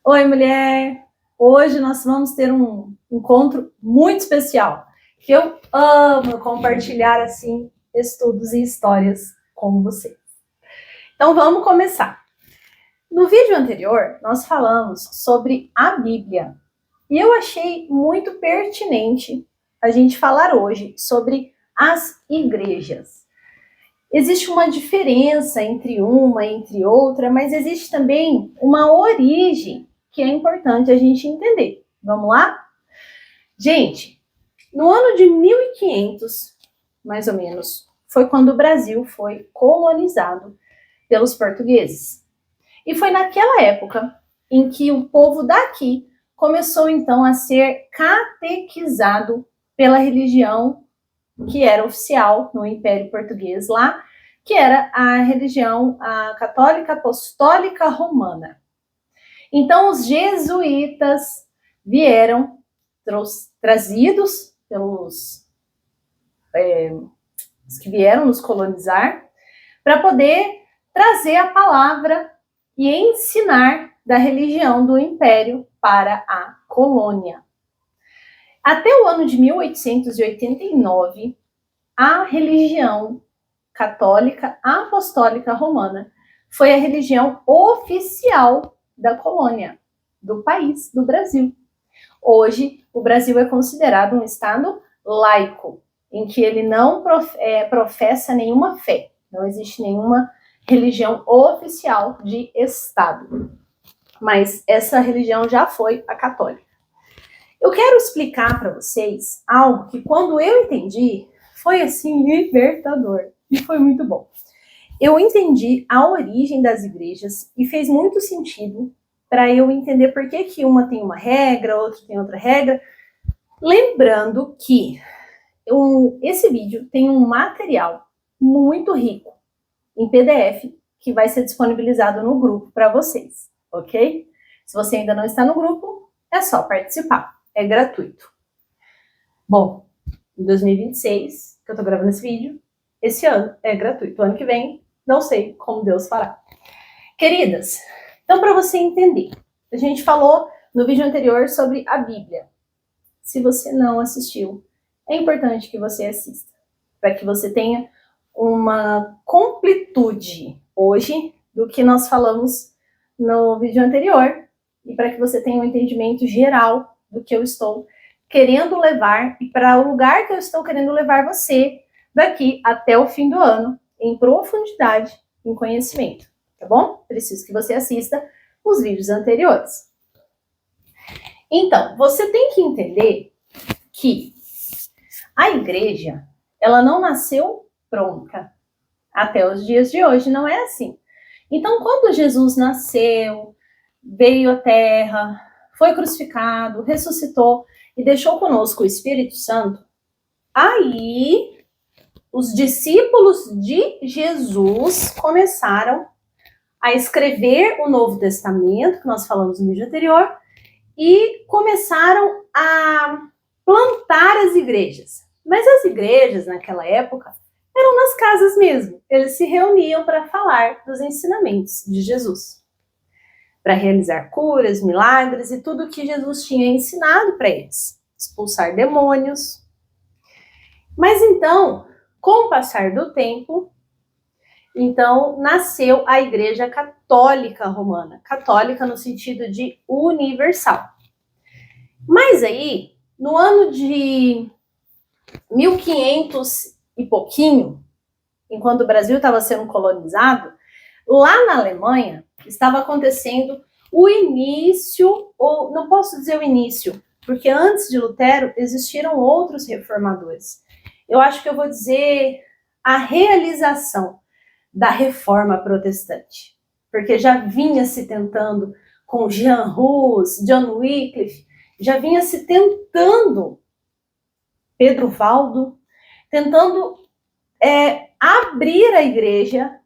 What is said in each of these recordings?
Oi, mulher! Hoje nós vamos ter um encontro muito especial, que eu amo compartilhar assim estudos e histórias com você. Então vamos começar. No vídeo anterior, nós falamos sobre a Bíblia e eu achei muito pertinente a gente falar hoje sobre as igrejas. Existe uma diferença entre uma e entre outra, mas existe também uma origem que é importante a gente entender. Vamos lá? Gente, no ano de 1500, mais ou menos, foi quando o Brasil foi colonizado pelos portugueses. E foi naquela época em que o povo daqui começou então a ser catequizado pela religião que era oficial no Império Português lá, que era a religião católica apostólica romana. Então, os jesuítas vieram trazidos pelos os que vieram nos colonizar para poder trazer a palavra e ensinar da religião do Império para a colônia. Até o ano de 1889, a religião católica apostólica romana foi a religião oficial da colônia, do país, do Brasil. Hoje, o Brasil é considerado um estado laico, em que ele não professa nenhuma fé, não existe nenhuma religião oficial de estado. Mas essa religião já foi a católica. Eu quero explicar para vocês algo que, quando eu entendi, foi assim libertador e foi muito bom. Eu entendi a origem das igrejas e fez muito sentido para eu entender por que uma tem uma regra, outra tem outra regra. Lembrando que esse vídeo tem um material muito rico em PDF que vai ser disponibilizado no grupo para vocês, ok? Se você ainda não está no grupo, é só participar, é gratuito. Bom, em 2026, que eu tô gravando esse vídeo, esse ano é gratuito. O ano que vem, não sei como Deus fará. Queridas, então para você entender, a gente falou no vídeo anterior sobre a Bíblia. Se você não assistiu, é importante que você assista, para que você tenha uma completude hoje do que nós falamos no vídeo anterior e para que você tenha um entendimento geral do que eu estou querendo levar e para o lugar que eu estou querendo levar você daqui até o fim do ano, em profundidade, em conhecimento, tá bom? Preciso que você assista os vídeos anteriores. Então, você tem que entender que a igreja, ela não nasceu pronta. Até os dias de hoje não é assim. Então, quando Jesus nasceu, veio à Terra, foi crucificado, ressuscitou e deixou conosco o Espírito Santo, aí os discípulos de Jesus começaram a escrever o Novo Testamento, que nós falamos no vídeo anterior, e começaram a plantar as igrejas. Mas as igrejas, naquela época, eram nas casas mesmo. Eles se reuniam para falar dos ensinamentos de Jesus, para realizar curas, milagres e tudo que Jesus tinha ensinado para eles. Expulsar demônios. Mas então, com o passar do tempo, então nasceu a Igreja Católica Romana. Católica no sentido de universal. Mas aí, no ano de 1500 e pouquinho, enquanto o Brasil estava sendo colonizado, lá na Alemanha estava acontecendo o início, ou não posso dizer o início, porque antes de Lutero existiram outros reformadores. Eu acho que eu vou dizer a realização da reforma protestante, porque já vinha se tentando com Jean Hus, John Wycliffe, já vinha se tentando Pedro Valdo, tentando abrir a igreja,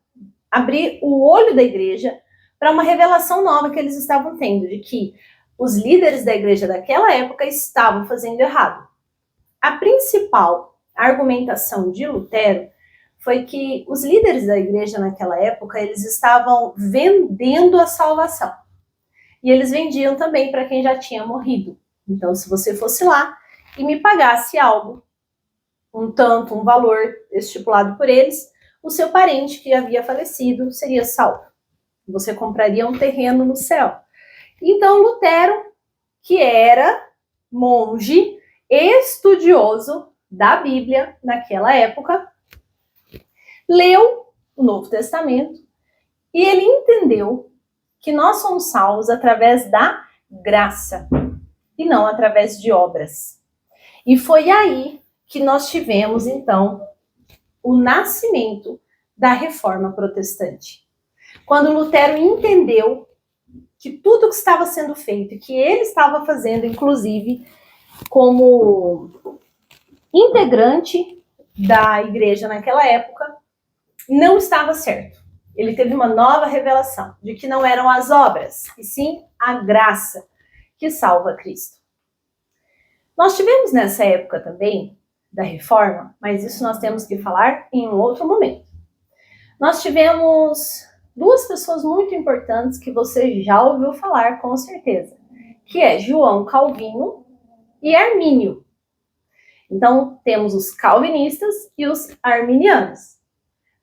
abrir o olho da igreja para uma revelação nova que eles estavam tendo, de que os líderes da igreja daquela época estavam fazendo errado. A principal argumentação de Lutero foi que os líderes da igreja naquela época, eles estavam vendendo a salvação. e eles vendiam também para quem já tinha morrido. Então, se você fosse lá e me pagasse algo, um valor estipulado por eles, o seu parente que havia falecido seria salvo. Você compraria um terreno no céu. Então, Lutero, que era monge, estudioso da Bíblia naquela época, leu o Novo Testamento e ele entendeu que nós somos salvos através da graça e não através de obras. E foi aí que nós tivemos, então, o nascimento da Reforma Protestante. Quando Lutero entendeu que tudo que estava sendo feito, que ele estava fazendo, inclusive, como integrante da igreja naquela época, não estava certo. Ele teve uma nova revelação de que não eram as obras, e sim a graça que salva Cristo. Nós tivemos nessa época também da Reforma, mas isso nós temos que falar em um outro momento. Nós tivemos duas pessoas muito importantes que você já ouviu falar, com certeza, que é João Calvino e Armínio. Então, temos os calvinistas e os arminianos.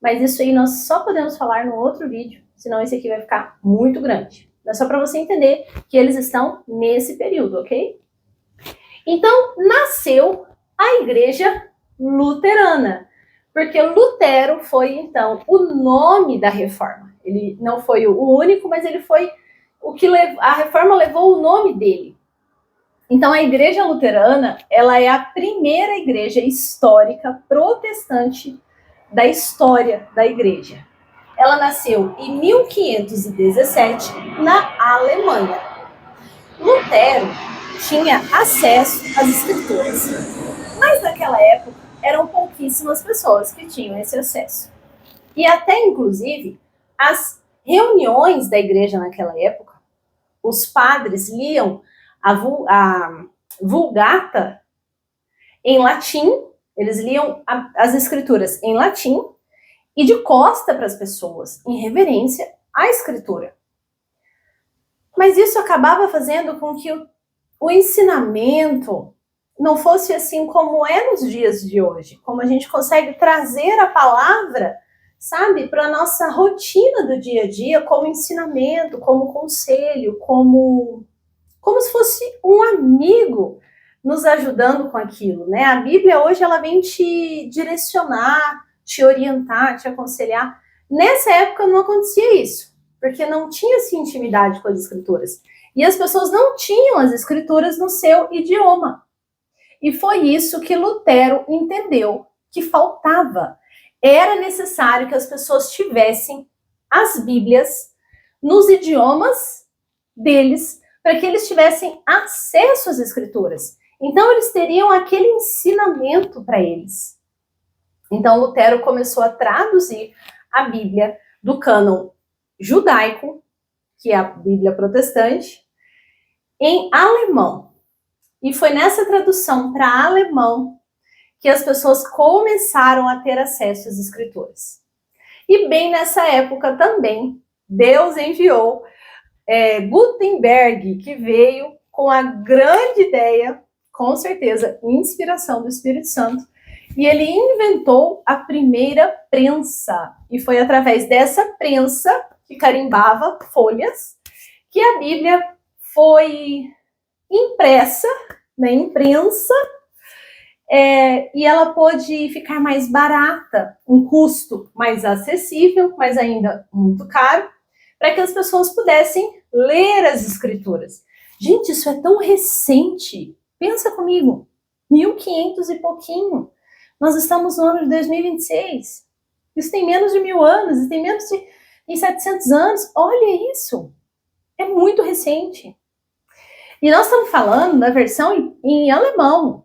Mas isso aí nós só podemos falar no outro vídeo, senão esse aqui vai ficar muito grande. É só para você entender que eles estão nesse período, ok? Então, nasceu a Igreja Luterana, porque Lutero foi, então, o nome da reforma. Ele não foi o único, mas ele foi o que a reforma levou o nome dele. Então, a Igreja Luterana, ela é a primeira igreja histórica protestante da história da igreja. Ela nasceu em 1517 na Alemanha. Lutero tinha acesso às escrituras, mas naquela época eram pouquíssimas pessoas que tinham esse acesso. E até, inclusive, as reuniões da igreja naquela época, os padres liam a Vulgata em latim, eles liam as escrituras em latim e de costa para as pessoas, em reverência à escritura. Mas isso acabava fazendo com que o ensinamento não fosse assim como é nos dias de hoje, como a gente consegue trazer a palavra, sabe, para a nossa rotina do dia a dia, como ensinamento, como conselho, como se fosse um amigo nos ajudando com aquilo, né? A Bíblia hoje ela vem te direcionar, te orientar, te aconselhar. Nessa época não acontecia isso, porque não tinha-se intimidade com as escrituras. E as pessoas não tinham as escrituras no seu idioma. E foi isso que Lutero entendeu que faltava. Era necessário que as pessoas tivessem as Bíblias nos idiomas deles, para que eles tivessem acesso às escrituras. Então, eles teriam aquele ensinamento para eles. Então, Lutero começou a traduzir a Bíblia do cânon judaico, que é a Bíblia protestante, em alemão. E foi nessa tradução para alemão que as pessoas começaram a ter acesso às escrituras. E bem nessa época também, Deus enviou Gutenberg, que veio com a grande ideia, com certeza, inspiração do Espírito Santo, e ele inventou a primeira prensa. E foi através dessa prensa, que carimbava folhas, que a Bíblia foi impressa na imprensa, e ela pôde ficar mais barata, um custo mais acessível, mas ainda muito caro, para que as pessoas pudessem ler as escrituras. Gente, isso é tão recente. Pensa comigo, 1500 e pouquinho. Nós estamos no ano de 2026. Isso tem menos de 1000 anos, isso tem menos de 700 anos. Olha isso. É muito recente. E nós estamos falando da versão em alemão.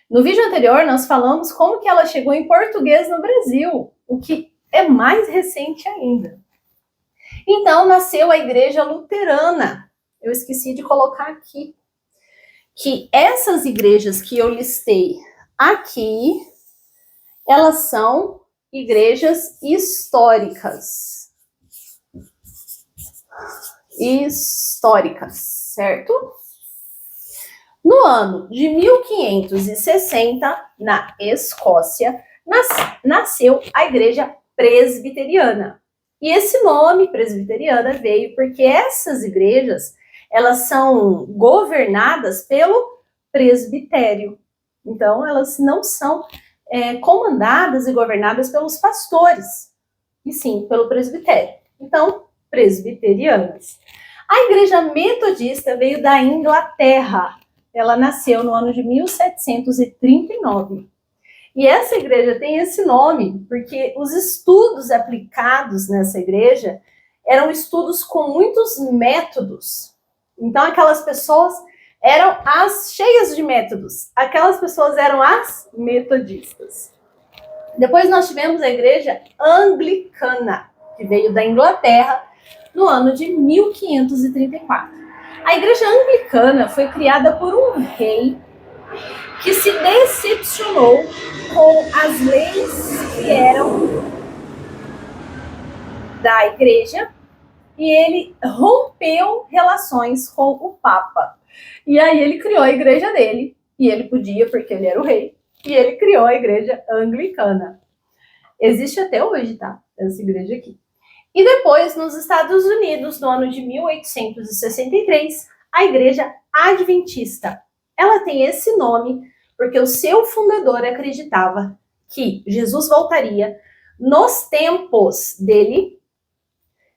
No vídeo anterior, nós falamos como que ela chegou em português no Brasil, o que é mais recente ainda. Então, nasceu a Igreja Luterana. Eu esqueci de colocar aqui que essas igrejas que eu listei aqui, elas são igrejas históricas. Históricas. históricas, certo? No ano de 1560, na Escócia, nasceu a Igreja Presbiteriana. E esse nome, presbiteriana, veio porque essas igrejas, elas são governadas pelo presbitério. Então, elas não são comandadas e governadas pelos pastores, e sim pelo presbitério. Então, presbiterianas. A Igreja Metodista veio da Inglaterra. Ela nasceu no ano de 1739. E essa igreja tem esse nome porque os estudos aplicados nessa igreja eram estudos com muitos métodos. Então, aquelas pessoas eram as cheias de métodos. Aquelas pessoas eram as metodistas. Depois nós tivemos a igreja anglicana, que veio da Inglaterra no ano de 1534. A igreja anglicana foi criada por um rei que se decepcionou com as leis que eram da igreja e ele rompeu relações com o Papa. E aí ele criou a igreja dele, e ele podia porque ele era o rei, e ele criou a igreja anglicana. Existe até hoje, tá? Essa igreja aqui. E depois, nos Estados Unidos, no ano de 1863, a igreja adventista. Ela tem esse nome porque o seu fundador acreditava que Jesus voltaria nos tempos dele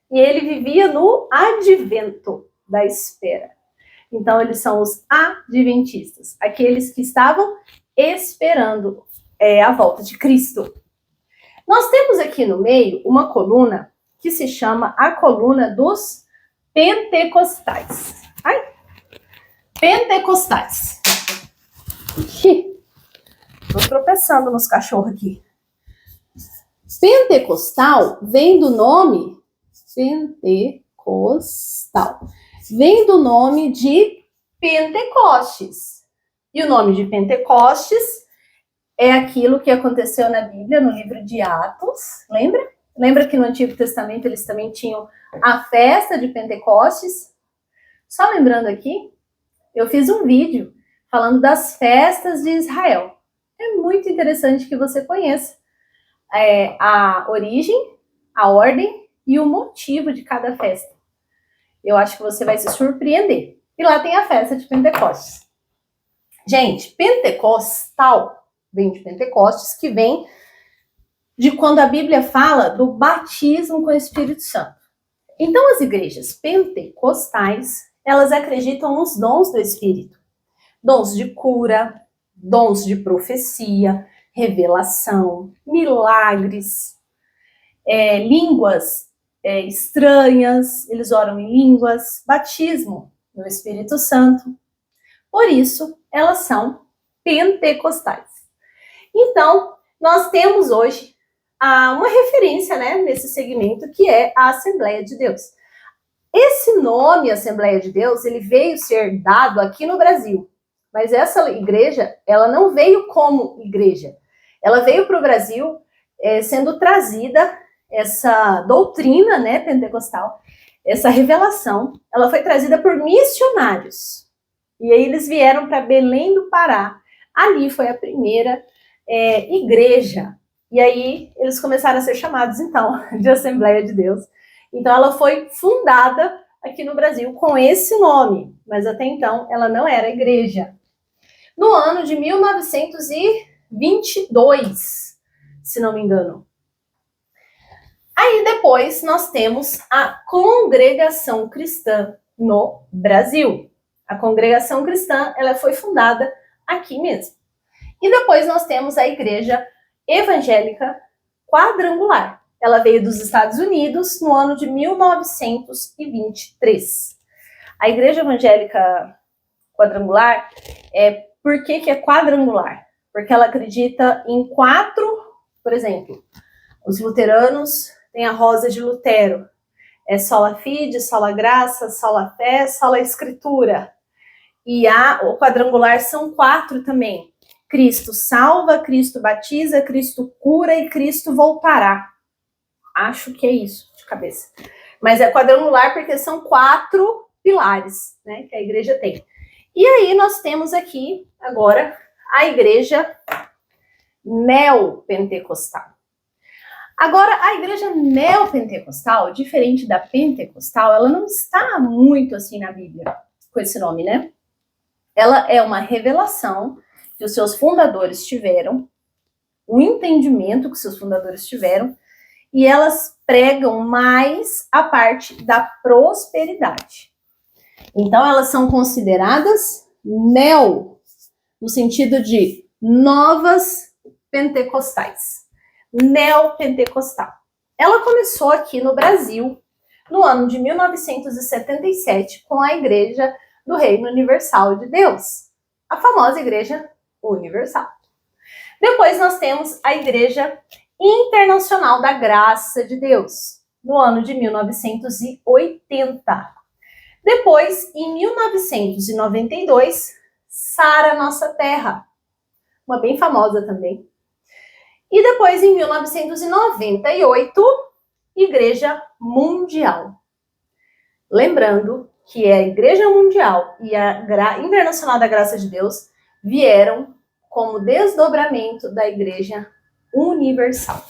e ele vivia no advento da espera. Então, eles são os adventistas, aqueles que estavam esperando a volta de Cristo. Nós temos aqui no meio uma coluna que se chama a coluna dos pentecostais. Ai, pentecostais. Tô tropeçando nos cachorros aqui. Pentecostal vem do nome pentecostal. Vem do nome de Pentecostes. E o nome de Pentecostes é aquilo que aconteceu na Bíblia, no livro de Atos. Lembra? Lembra que no Antigo Testamento eles também tinham a festa de Pentecostes? Só lembrando aqui, eu fiz um vídeo falando das festas de Israel. É muito interessante que você conheça a origem, a ordem e o motivo de cada festa. Eu acho que você vai se surpreender. E lá tem a festa de Pentecostes. Gente, pentecostal vem de Pentecostes, que vem de quando a Bíblia fala do batismo com o Espírito Santo. Então, as igrejas pentecostais, elas acreditam nos dons do Espírito. Dons de cura, dons de profecia, revelação, milagres, línguas estranhas, eles oram em línguas, batismo no Espírito Santo. Por isso, elas são pentecostais. Então, nós temos hoje uma referência, né, nesse segmento, que é a Assembleia de Deus. Esse nome, Assembleia de Deus, ele veio ser dado aqui no Brasil. Mas essa igreja, ela não veio como igreja. Ela veio para o Brasil sendo trazida, essa doutrina, né, pentecostal, essa revelação, ela foi trazida por missionários. E aí eles vieram para Belém do Pará. Ali foi a primeira igreja. E aí eles começaram a ser chamados, então, de Assembleia de Deus. Então ela foi fundada aqui no Brasil com esse nome, mas até então ela não era igreja. No ano de 1922, se não me engano. Aí depois nós temos a Congregação Cristã no Brasil. A Congregação Cristã, ela foi fundada aqui mesmo. E depois nós temos a Igreja Evangélica Quadrangular. Ela veio dos Estados Unidos no ano de 1923. A Igreja Evangélica Quadrangular, por que é quadrangular? Porque ela acredita em 4, por exemplo, os luteranos têm a rosa de Lutero. É sola fide, sola graça, sola fé, sola escritura. E o quadrangular são 4 também. Cristo salva, Cristo batiza, Cristo cura e Cristo voltará. Acho que é isso, de cabeça. Mas é quadrangular porque são 4 pilares, né, que a igreja tem. E aí nós temos aqui agora a igreja neopentecostal. Agora, a igreja neopentecostal, diferente da pentecostal, ela não está muito assim na Bíblia, com esse nome, né? Ela é uma revelação que os seus fundadores tiveram, um entendimento que os seus fundadores tiveram, e elas pregam mais a parte da prosperidade. Então, elas são consideradas neo, no sentido de novas pentecostais. Neopentecostal. Ela começou aqui no Brasil no ano de 1977 com a Igreja do Reino Universal de Deus, a famosa Igreja Universal. Depois nós temos a Igreja Internacional da Graça de Deus, no ano de 1980. Depois, em 1992, Sara Nossa Terra, uma bem famosa também. E depois, em 1998, Igreja Mundial. Lembrando que a Igreja Mundial e a Internacional da Graça de Deus vieram como desdobramento da Igreja Universal.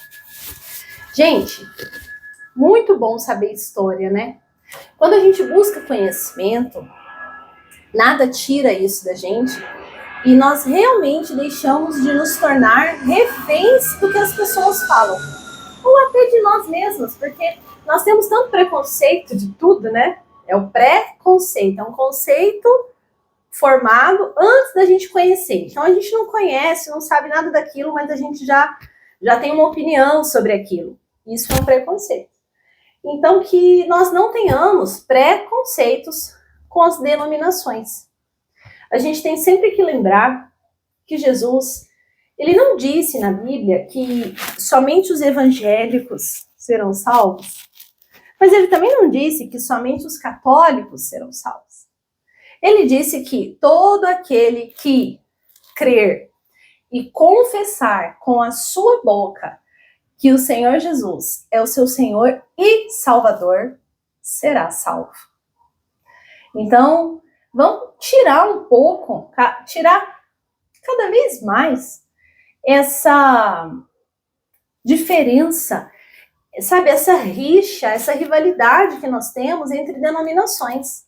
Gente, muito bom saber história, né? Quando a gente busca conhecimento, nada tira isso da gente. E nós realmente deixamos de nos tornar reféns do que as pessoas falam. Ou até de nós mesmos, porque nós temos tanto preconceito de tudo, né? É o pré-conceito, é um conceito formado antes da gente conhecer. Então a gente não conhece, não sabe nada daquilo, mas a gente já tem uma opinião sobre aquilo. Isso é um preconceito. Então que nós não tenhamos preconceitos com as denominações. A gente tem sempre que lembrar que Jesus, ele não disse na Bíblia que somente os evangélicos serão salvos, mas ele também não disse que somente os católicos serão salvos. Ele disse que todo aquele que crer e confessar com a sua boca que o Senhor Jesus é o seu Senhor e Salvador, será salvo. Então, vamos tirar um pouco, tirar cada vez mais essa diferença, sabe, essa rixa, essa rivalidade que nós temos entre denominações.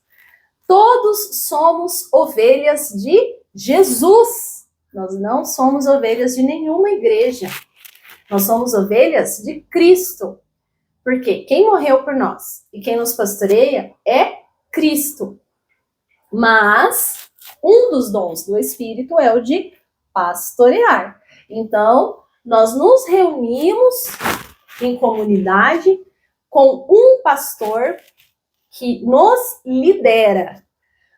Todos somos ovelhas de Jesus. Nós não somos ovelhas de nenhuma igreja. Nós somos ovelhas de Cristo. Porque quem morreu por nós e quem nos pastoreia é Cristo. Mas um dos dons do Espírito é o de pastorear. Então, nós nos reunimos em comunidade com um pastor que nos lidera.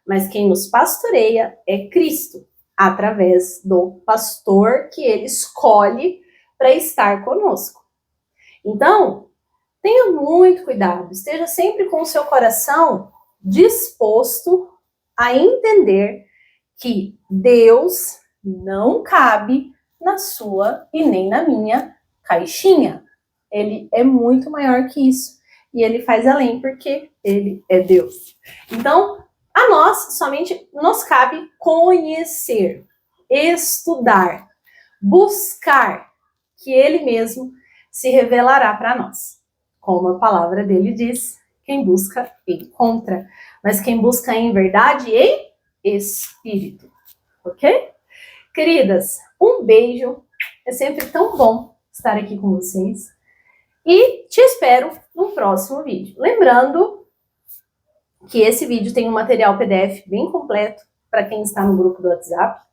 Mas quem nos pastoreia é Cristo, através do pastor que ele escolhe para estar conosco. Então, tenha muito cuidado, esteja sempre com o seu coração disposto a entender que Deus não cabe na sua e nem na minha caixinha. Ele é muito maior que isso. E ele faz além porque ele é Deus. Então, a nós somente nos cabe conhecer, estudar, buscar, que ele mesmo se revelará para nós. Como a palavra dele diz, quem busca, encontra. Mas quem busca em verdade, em espírito. Ok? Queridas, um beijo. É sempre tão bom estar aqui com vocês. E te espero no próximo vídeo. Lembrando que esse vídeo tem um material PDF bem completo para quem está no grupo do WhatsApp.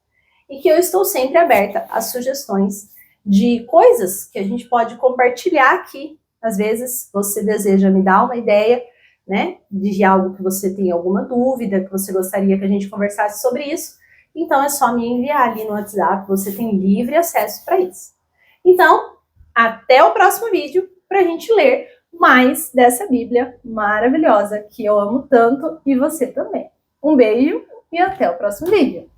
E que eu estou sempre aberta a sugestões de coisas que a gente pode compartilhar aqui. Às vezes você deseja me dar uma ideia, né, de algo que você tem alguma dúvida, que você gostaria que a gente conversasse sobre isso, então é só me enviar ali no WhatsApp, você tem livre acesso para isso. Então, até o próximo vídeo para a gente ler mais dessa Bíblia maravilhosa que eu amo tanto e você também. Um beijo e até o próximo vídeo.